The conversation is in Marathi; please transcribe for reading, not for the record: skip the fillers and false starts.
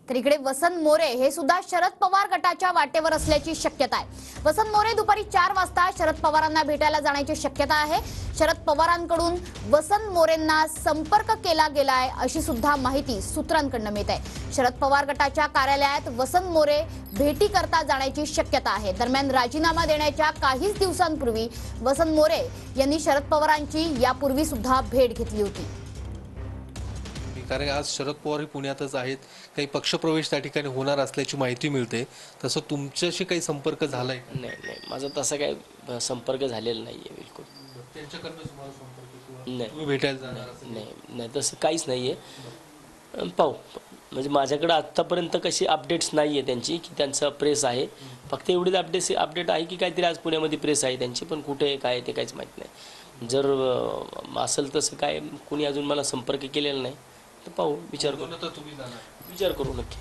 तर इकडे वसंत मोरे हे सुद्धा शरद पवार गटाच्या वाटेवर असल्याची शक्यता आहे। वसंत मोरे दुपारी 4 वाजता शरद पवारांना भेटायला जाण्याची शक्यता आहे। शरद पवारांकडून वसंत मोरेंना संपर्क केला गेलाय अशी सुद्धा माहिती सूत्रांकडून मिळते आहे। शरद पवार गटाच्या कार्यालयात वसंत मोरे भेटी करता जाण्याची शक्यता आहे। दरम्यान राजीनामा देण्याच्या काहीच दिवसांपूर्वी वसंत मोरे यांनी शरद पवारांची यापूर्वी सुद्धा भेट घेतली होती। कारण आज शरद पवार हे पुण्यातच आहेत, काही पक्षप्रवेश त्या ठिकाणी होणार असल्याची माहिती मिळते। तसं तुमच्याशी काही संपर्क झालाय? नाही, माझा तसा काही संपर्क झालेला नाहीये बिलकुल। त्यांच्याकडनं तुम्हाला संपर्क किंवा नाही, तुम्ही भेटायला जाणार असेल? नाही तसं काहीच नाहीये। पाहू, म्हणजे माझ्याकडे आत्तापर्यंत कशी अपडेट्स नाहीये त्यांची की त्यांचा प्रेस आहे। फक्त एवढीच अपडेट आहे की काहीतरी आज पुण्यामध्ये प्रेस आहे त्यांची, पण कुठे काय ते काहीच माहीत नाही। जर असेल तसं काय कुणी अजून मला संपर्क केलेला नाही तर पाहू, विचार करू नक्की।